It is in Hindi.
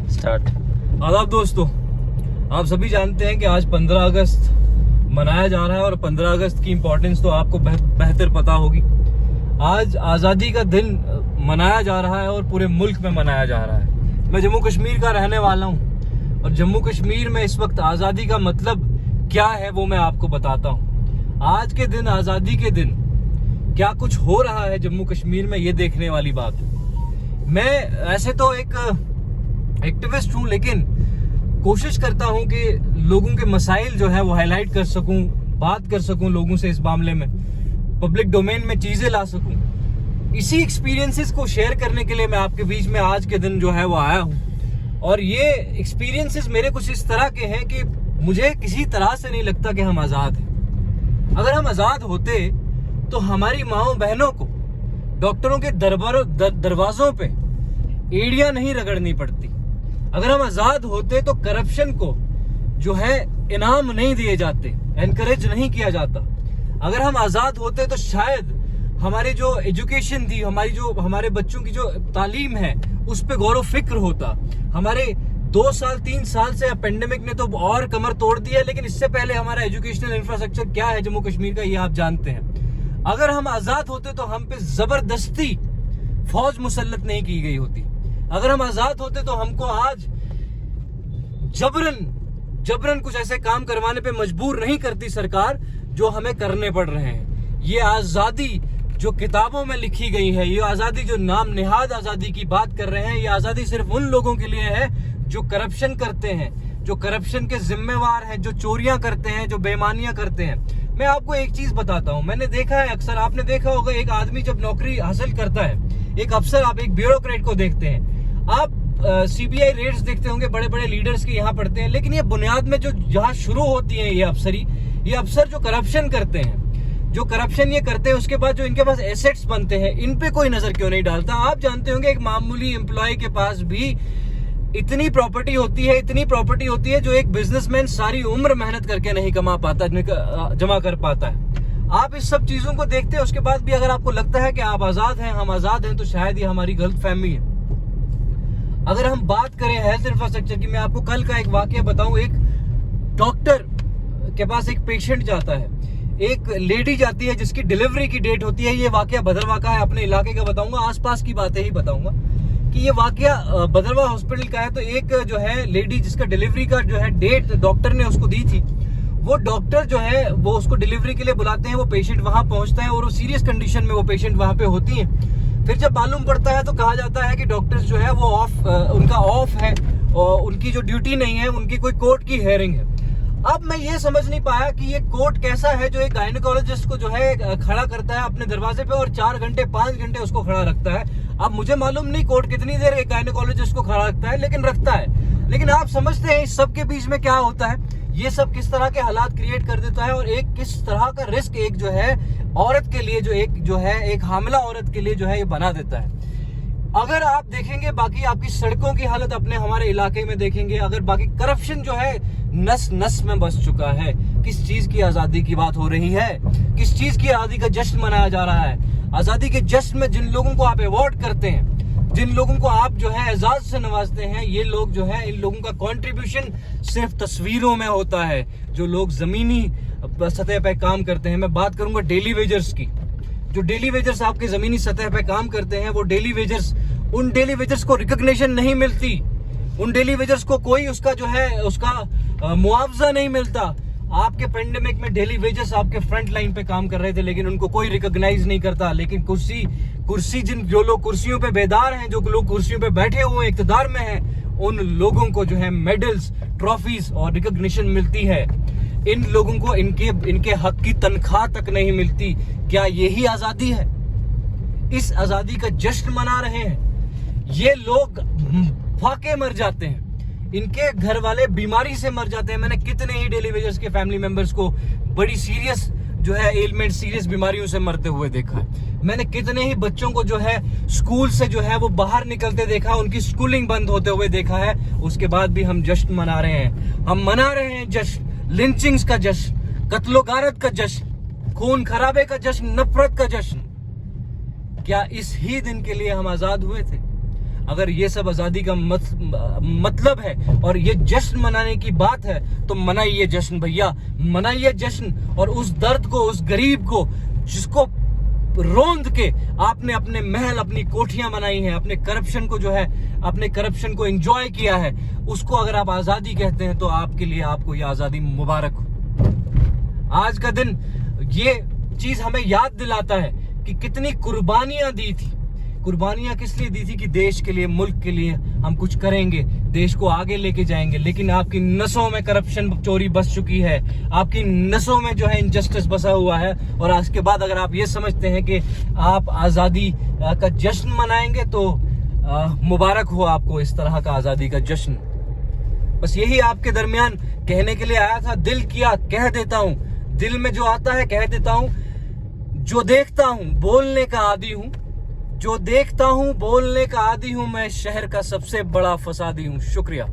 स्टार्ट। आदाब दोस्तों, आप सभी जानते हैं कि आज 15 अगस्त मनाया जा रहा है और 15 अगस्त की इम्पोर्टेंस तो आपको बेहतर पता होगी। आज आज़ादी का दिन मनाया जा रहा है और पूरे मुल्क में मनाया जा रहा है। मैं जम्मू कश्मीर का रहने वाला हूं और जम्मू कश्मीर में इस वक्त आज़ादी का मतलब क्या है वो मैं आपको बताता हूं। आज के दिन, आज़ादी के दिन क्या कुछ हो रहा है जम्मू कश्मीर में, ये देखने वाली बात है। मैं ऐसे तो एक एक्टिविस्ट हूं, लेकिन कोशिश करता हूं कि लोगों के मसाइल जो है वो हाईलाइट कर सकूं, बात कर सकूं लोगों से, इस मामले में पब्लिक डोमेन में चीजें ला सकूं। इसी एक्सपीरियंसेस को शेयर करने के लिए मैं आपके बीच में आज के दिन जो है वो आया हूं। और ये एक्सपीरियंसेस मेरे कुछ इस तरह के हैं कि मुझे किसी तरह से नहीं लगता कि हम आजाद हैं। अगर हम आजाद होते तो हमारी माओ बहनों को डॉक्टरों के दरवाजों पे एड़ियां नहीं रगड़नी पड़ती। अगर हम आजाद होते तो करप्शन को जो है इनाम नहीं दिए जाते, एनकरेज नहीं किया जाता। अगर हम आजाद होते तो शायद हमारी जो एजुकेशन थी, हमारे बच्चों की जो तालीम है उस पे गौर फिक्र होता। हमारे 2 साल 3 साल से पेंडेमिक ने तो और कमर तोड़ दी है, लेकिन इससे पहले हमारा एजुकेशनल इंफ्रास्ट्रक्चर क्या है जम्मू कश्मीर का, ये आप जानते हैं। अगर हम आजाद होते तो हम पे जबरदस्ती फौज मुसल्लत नहीं की गई होती। अगर हम आजाद होते तो हमको आज जबरन कुछ ऐसे काम करवाने पे मजबूर नहीं करती सरकार जो हमें करने पड़ रहे हैं। ये आजादी जो किताबों में लिखी गई है, ये आजादी जो नाम निहाद आजादी की बात कर रहे हैं, ये आजादी सिर्फ उन लोगों के लिए है जो करप्शन करते हैं, जो करप्शन के जिम्मेवार हैं, जो चोरियां करते हैं, जो बेईमानियां करते हैं। मैं आपको एक चीज बताता हूं, मैंने देखा है, अक्सर आपने देखा होगा, एक आदमी जब नौकरी हासिल करता है, एक अफसर, आप एक ब्यूरोक्रेट को देखते हैं, आप सीबीआई रेड्स देखते होंगे, बड़े बड़े लीडर्स के यहाँ पढ़ते हैं, लेकिन ये बुनियाद में जो यहाँ शुरू होती है ये अफसर जो करप्शन करते हैं, जो करप्शन ये करते हैं, उसके बाद जो इनके पास एसेट्स बनते हैं, इन पे कोई नजर क्यों नहीं डालता। आप जानते होंगे एक मामूली एम्प्लॉय के पास भी इतनी प्रॉपर्टी होती है जो एक बिजनेसमैन सारी उम्र मेहनत करके नहीं कमा पाता, जमा कर पाता है। आप इस सब चीजों को देखते हैं, उसके बाद भी अगर आपको लगता है कि आप आजाद हैं, हम आजाद हैं, तो शायद ये हमारी गलत फहमी है। अगर हम बात करें हेल्थ इंफ्रास्ट्रक्चर की, मैं आपको कल का एक वाकया बताऊं। एक डॉक्टर के पास एक पेशेंट जाता है, एक लेडी जाती है जिसकी डिलीवरी की डेट होती है। ये वाकया भदरवा का है, अपने इलाके का बताऊंगा, आसपास की बातें ही बताऊंगा कि ये वाकया भदरवा हॉस्पिटल का है। तो एक जो है लेडी जिसका डिलीवरी का जो है डेट डॉक्टर ने उसको दी थी, वो डॉक्टर जो है वो उसको डिलीवरी के लिए बुलाते हैं, वो पेशेंट वहां पहुंचता है और वो सीरियस कंडीशन में वो पेशेंट वहां पे होती है। फिर जब मालूम पड़ता है तो कहा जाता है कि डॉक्टर्स जो है वो उनका ऑफ है और उनकी जो ड्यूटी नहीं है, उनकी कोई कोर्ट की हेयरिंग है। अब मैं ये समझ नहीं पाया कि ये कोर्ट कैसा है जो एक गायनेकोलॉजिस्ट को जो है खड़ा करता है अपने दरवाजे पे और 4 घंटे 5 घंटे उसको खड़ा रखता है। अब मुझे मालूम नहीं कोर्ट कितनी देर एक गायनेकोलॉजिस्ट को खड़ा रखता है, लेकिन रखता है। लेकिन आप समझते हैं इस सब के बीच में क्या होता है, ये सब किस तरह के हालात क्रिएट कर देता है और एक किस तरह का रिस्क एक जो है औरत के लिए, एक हामिला औरत के लिए जो है ये बना देता है। अगर आप देखेंगे बाकी आपकी सड़कों की हालत अपने हमारे इलाके में देखेंगे, अगर बाकी करप्शन जो है नस नस में बस चुका है। किस चीज की आजादी की बात हो रही है, किस चीज की आजादी का जश्न मनाया जा रहा है। आजादी के जश्न में जिन लोगों को आप अवार्ड करते हैं, जिन लोगों को आप जो है एजाज से नवाजते हैं, ये लोग जो है, इन लोगों का कंट्रीब्यूशन सिर्फ तस्वीरों में होता है। जो लोग जमीनी सतह पे काम करते हैं, मैं बात करूंगा डेली वेजर्स की, जो डेली वेजर्स आपके जमीनी सतह पे काम करते हैं, वो डेली वेजर्स, उन डेली वेजर्स को रिकॉग्निशन नहीं मिलती, उन डेली वेजर्स को कोई उसका जो है उसका मुआवजा नहीं मिलता। आपके पेंडेमिक में डेली वेजर्स आपके फ्रंट लाइन पे काम कर रहे थे, लेकिन उनको कोई रिकॉग्नाइज नहीं करता। लेकिन कुर्सी जो लोग कुर्सियों पे बेदार हैं, जो लोग कुर्सियों पे बैठे हुए इक्तदार में हैं, उन लोगों को जो है मेडल्स, ट्रॉफीज और रिकॉग्निशन मिलती है। इन लोगों को इनके हक की तनख्वाह तक नहीं मिलती। क्या यही आजादी है? इस आजादी का जश्न मना रहे हैं। ये लोग फाके मर जाते हैं, इनके घर वाले बीमारी से मर जाते हैं। मैंने कितने ही डेली वेजर्स के फैमिली मेंबर्स को बड़ी सीरियस जो है एलिमेंट, सीरियस बीमारियों से मरते हुए देखा है। मैंने कितने ही बच्चों को जो है स्कूल से जो है वो बाहर निकलते देखा, उनकी स्कूलिंग बंद होते हुए देखा है। उसके बाद भी हम जश्न मना रहे हैं। हम मना रहे हैं जश्न, लिंचिंग्स का जश्न, कत्लो गारत का जश्न, खून खराबे का जश्न, नफरत का जश्न। क्या इस ही दिन के लिए हम आजाद हुए थे? अगर ये सब आजादी का मतलब है और ये जश्न मनाने की बात है तो मनाइए जश्न भैया, मनाइए जश्न। और उस दर्द को, उस गरीब को जिसको रोंद के आपने अपने महल, अपनी कोठियां बनाई हैं, अपने करप्शन को जो है, अपने करप्शन को एंजॉय किया है, उसको अगर आप आजादी कहते हैं तो आपके लिए, आपको ये आजादी मुबारक हो। आज का दिन ये चीज हमें याद दिलाता है कि कितनी कुर्बानियां दी थी। कुर्बानियां किस लिए दी थी? कि देश के लिए, मुल्क के लिए हम कुछ करेंगे, देश को आगे लेके जाएंगे। लेकिन आपकी नसों में करप्शन, चोरी बस चुकी है, आपकी नसों में जो है इनजस्टिस बसा हुआ है। और आज के बाद अगर आप ये समझते हैं कि आप आजादी का जश्न मनाएंगे तो मुबारक हो आपको इस तरह का आजादी का जश्न। बस यही आपके दरमियान कहने के लिए आया था। दिल किया कह देता हूं, दिल में जो आता है कह देता हूं। जो देखता हूं बोलने का आदी हूं, जो देखता हूं बोलने का आदी हूं, मैं शहर का सबसे बड़ा फसादी हूं। शुक्रिया।